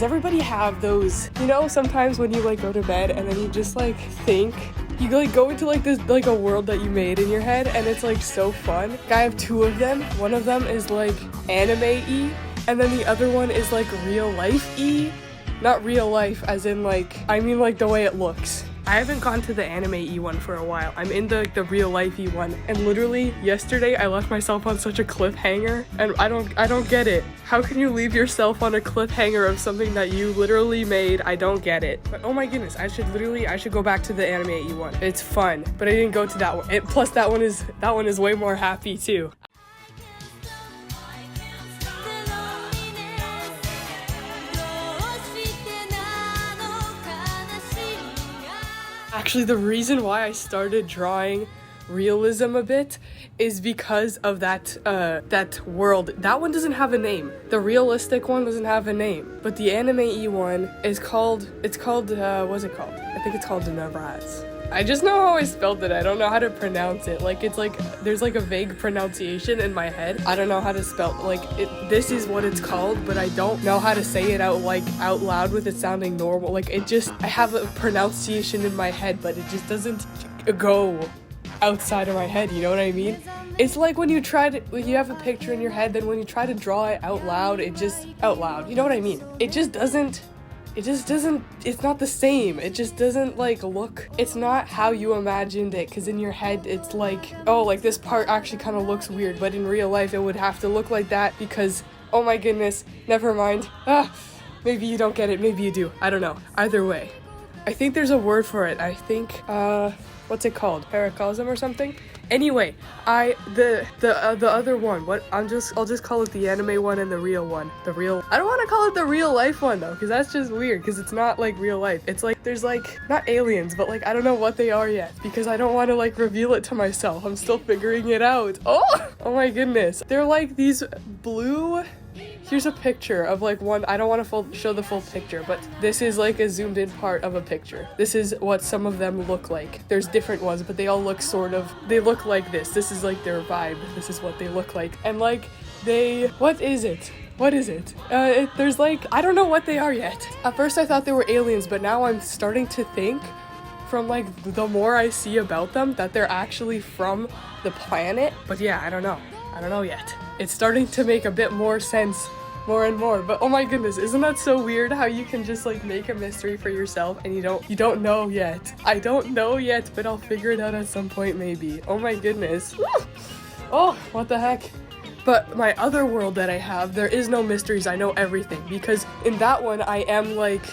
does everybody have those, you know, sometimes when you like go to bed and then you just like think, you like go into like this, like a world that you made in your head, and it's like so fun. I have two of them. One of them is like anime-y, and then the other one is like real life-y. Not real life as in like, I mean like the way it looks. I haven't gone to the anime-y one for a while. I'm in the real life-y one. And literally yesterday I left myself on such a cliffhanger, and I don't get it. How can you leave yourself on a cliffhanger of something that you literally made? I don't get it. But oh my goodness, I should go back to the anime-y one. It's fun, but I didn't go to that one. Plus that one is way more happy too. Actually, the reason why I started drawing realism a bit is because of that world. That one doesn't have a name. The realistic one doesn't have a name, but the anime-y one is called, what's it called? I think it's called Naraz. I just know how I spelled it. I don't know how to pronounce it. Like, it's like, there's like a vague pronunciation in my head. I don't know how to spell, like, this is what it's called, but I don't know how to say it out loud with it sounding normal. Like, I have a pronunciation in my head, but it just doesn't go outside of my head, you know what I mean? It's like when you have a picture in your head, then when you try to draw it out loud, you know what I mean? It just doesn't, it's not the same. It just doesn't like look, it's not how you imagined it, because in your head it's like, oh, like this part actually kind of looks weird, but in real life it would have to look like that because, oh my goodness, never mind. Maybe you don't get it, maybe you do, I don't know. Either way, I think there's a word for it. I think, what's it called? Paracosm or something? Anyway, the other one, I'll just call it the anime one and the real one. I don't want to call it the real life one though, because that's just weird, because it's not like real life. It's like, there's like, not aliens, but like, I don't know what they are yet, because I don't want to like reveal it to myself. I'm still figuring it out. Oh my goodness. They're like these blue, here's a picture of like one, I don't want to show the full picture, but this is like a zoomed in part of a picture. This is what some of them look like. There's different ones, but they all look they look like this. This is like their vibe. This is what they look like. And like what is it? There's like, I don't know what they are yet. At first I thought they were aliens, but now I'm starting to think, from like the more I see about them, that they're actually from the planet. But yeah, I don't know yet. It's starting to make a bit more sense, more and more, but oh my goodness, isn't that so weird how you can just like make a mystery for yourself and you don't know yet. I don't know yet, but I'll figure it out at some point maybe. Oh my goodness. Oh, what the heck. But my other world that I have, there is no mysteries. I know everything, because in that one I am like,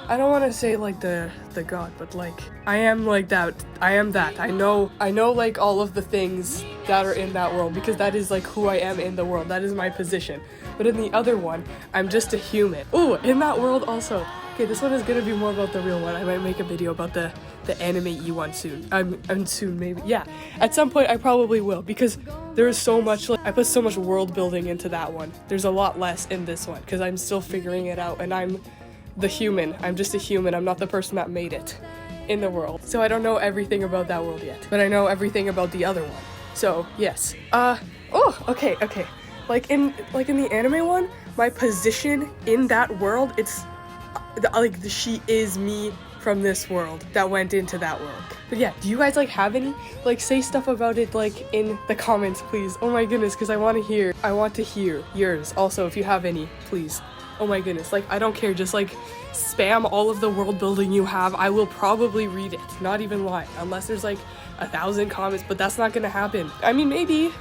I don't want to say like the god, but like I am like that. I am that. I know like all of the things that are in that world, because that is like who I am in the world. That is my position. But in the other one, I'm just a human. Ooh, in that world also. Okay, this one is gonna be more about the real one. I might make a video about the anime-y one soon. I'm soon maybe. Yeah, at some point I probably will, because there is so much, like, I put so much world building into that one. There's a lot less in this one, because I'm still figuring it out, and I'm the human. I'm just a human. I'm not the person that made it in the world. So I don't know everything about that world yet, but I know everything about the other one. So yes. Okay. Like in the anime one, my position in that world, it's like she is me from this world that went into that world. But yeah, do you guys like have any? Like, say stuff about it like in the comments, please. Oh my goodness, because I want to hear yours. Also, if you have any, please. Oh my goodness, like, I don't care, just like spam all of the world building you have. I will probably read it, not even lie, unless there's like 1,000 comments, but that's not gonna happen. I mean, maybe,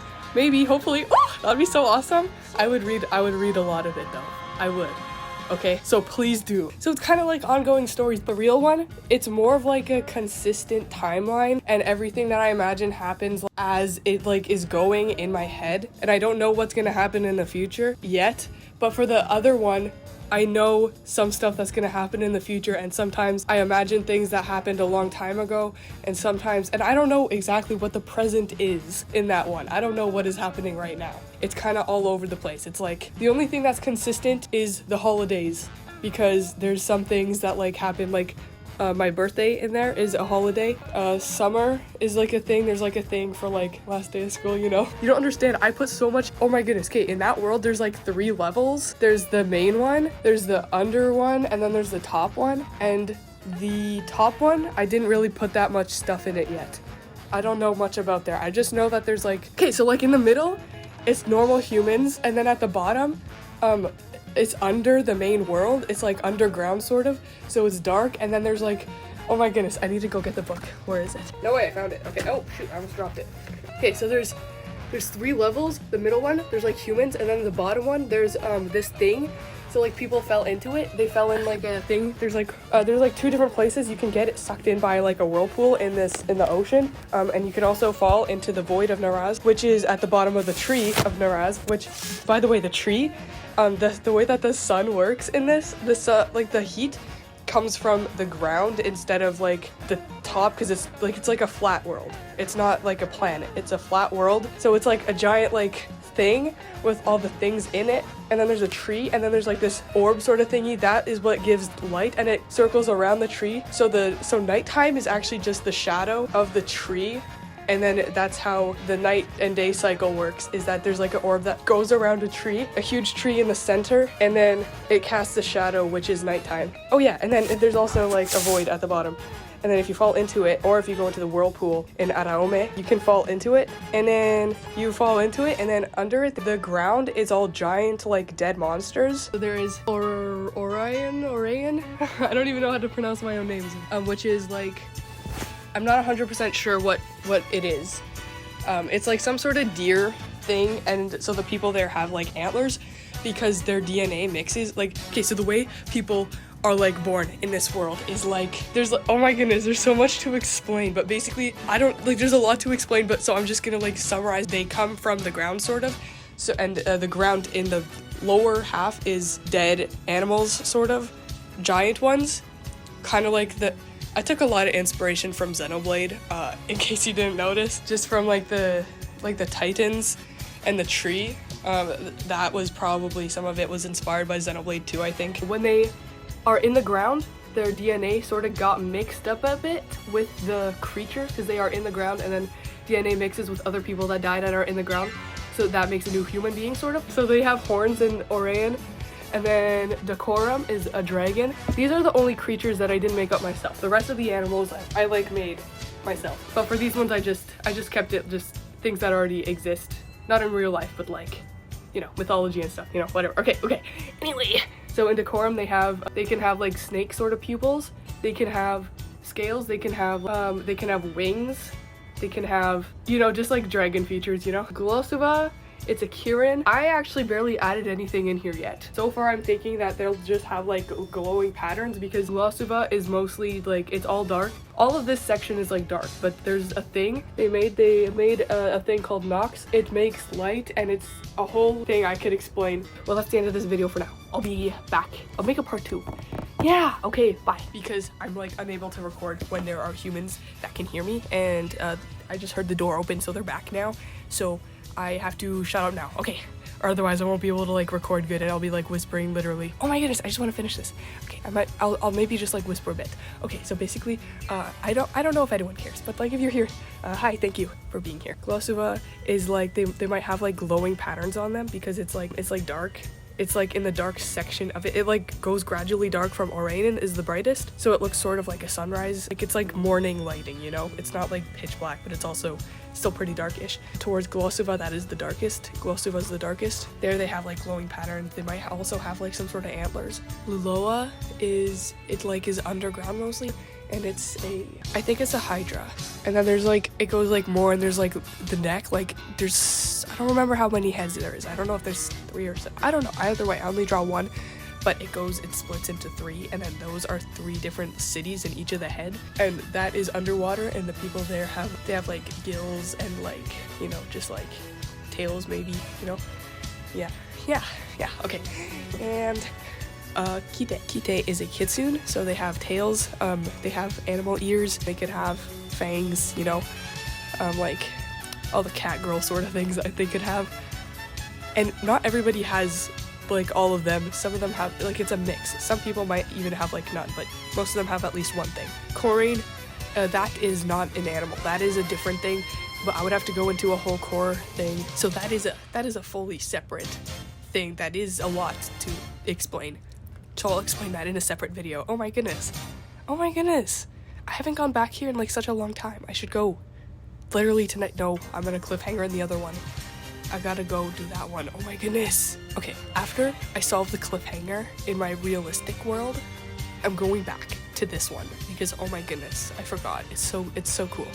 hopefully. Oh, that'd be so awesome. I would read a lot of it though. I would. Okay, so please do. So it's kind of like ongoing stories. The real one, it's more of like a consistent timeline, and everything that I imagine happens as it like is going in my head, and I don't know what's gonna happen in the future yet. But for the other one, I know some stuff that's gonna happen in the future, and sometimes I imagine things that happened a long time ago, and I don't know exactly what the present is in that one. I don't know what is happening right now. It's kind of all over the place. It's like, the only thing that's consistent is the holidays, because there's some things that like happen, like My birthday in there is a holiday. Summer is like a thing. There's like a thing for like last day of school, you know? You don't understand. I put so much. Oh my goodness. Okay, in that world, there's like 3 levels. There's the main one, there's the under one, and then there's the top one. And the top one, I didn't really put that much stuff in it yet. I don't know much about there. I just know that there's like, okay, so like in the middle, it's normal humans, and then at the bottom, it's under the main world. It's like underground sort of, so it's dark, and then there's like, oh my goodness, I need to go get the book. Where is it? No way, I found it. Okay, oh shoot, I almost dropped it. Okay, so there's 3 levels. The middle one, there's like humans, and then the bottom one, there's this thing. So like people fell into it. They fell in like a thing. There's like 2 different places you can get it sucked in by like a whirlpool in the ocean. And you can also fall into the void of Naraz, which is at the bottom of the tree of Naraz. Which, by the way, the tree, the way that the sun works in this, like the heat comes from the ground instead of like the top, because it's like a flat world. It's not like a planet. It's a flat world. So it's like a giant like thing with all the things in it, and then there's a tree, and then there's like this orb sort of thingy that is what gives light, and it circles around the tree. So nighttime is actually just the shadow of the tree, and then that's how the night and day cycle works, is that there's like an orb that goes around a tree, a huge tree in the center, and then it casts a shadow, which is nighttime. Oh yeah, and then there's also like a void at the bottom. And then if you fall into it, or if you go into the whirlpool in Araome, you can fall into it, and then you fall into it, and then under it, the ground is all giant, like, dead monsters. So there is Orion? I don't even know how to pronounce my own names. Which is, like, I'm not 100% sure what it is. It's, like, some sort of deer thing, and so the people there have, like, antlers, because their DNA mixes, like, okay, so the way people are like born in this world is like, there's like, oh my goodness, there's so much to explain, but basically I don't like, there's a lot to explain, but so I'm just gonna like summarize. They come from the ground sort of, so, and the ground in the lower half is dead animals, sort of giant ones, kind of like I took a lot of inspiration from Xenoblade, in case you didn't notice, just from like the titans and the tree. That was probably, some of it was inspired by Xenoblade 2, I think. When they are in the ground, their DNA sort of got mixed up a bit with the creature, because they are in the ground, and then DNA mixes with other people that died and are in the ground, so that makes a new human being, sort of. So they have horns in Orion, and then Decorum is a dragon. These are the only creatures that I didn't make up myself. The rest of the animals I like made myself, but for these ones I just kept it just things that already exist, not in real life, but like, you know, mythology and stuff, you know, whatever. Okay. Anyway, so in Decorum they can have like snake sort of pupils, they can have scales, they can have wings, they can have, you know, just like dragon features, you know. Glossuva, it's a Kirin. I actually barely added anything in here yet. So far I'm thinking that they'll just have like glowing patterns, because Glossuva is mostly like, it's all dark. All of this section is like dark, but there's a thing they made a thing called Nox. It makes light, and it's a whole thing I could explain. Well, that's the end of this video for now. I'll be back. I'll make a part 2. Yeah, okay, bye. Because I'm like unable to record when there are humans that can hear me, and I just heard the door open, so they're back now. So I have to shut up now. Okay, or otherwise I won't be able to like record good, and I'll be like whispering literally. Oh my goodness, I just want to finish this. Okay, I'll maybe just like whisper a bit. Okay, so basically, I don't know if anyone cares, but like if you're here, hi, thank you for being here. Glossuva is like, they might have like glowing patterns on them, because it's like dark. It's like in the dark section of it. It like goes gradually dark from Orion is the brightest, so it looks sort of like a sunrise. Like it's like morning lighting, you know? It's not like pitch black, but it's also still pretty darkish. Towards Glossuva, that is the darkest. Glossuva's the darkest. There they have like glowing patterns. They might also have like some sort of antlers. Luloa is underground mostly, and I think it's a Hydra. And then there's like, it goes like more, and there's like the neck, like I don't remember how many heads there is. I don't know if there's 3 or 7. I don't know. Either way, I only draw 1, but it splits into 3, and then those are 3 different cities in each of the head, and that is underwater, and the people there have like gills and like, you know, just like tails maybe, you know. Yeah, okay. And Kite is a kitsune, so they have tails, they have animal ears, they could have fangs, you know, like all the cat girl sort of things I think could have. And not everybody has like all of them. Some of them have like it's a mix. Some people might even have like none, but most of them have at least one thing. Corain, that is not an animal. That is a different thing, but I would have to go into a whole core thing. So that is a fully separate thing. That is a lot to explain. So I'll explain that in a separate video. Oh my goodness. Oh my goodness. I haven't gone back here in like such a long time. I should go literally tonight. No, I'm gonna cliffhanger in the other one. I gotta go do that one. Oh my goodness. Okay, after I solve the cliffhanger in my realistic world, I'm going back to this one because oh my goodness, I forgot. It's so cool.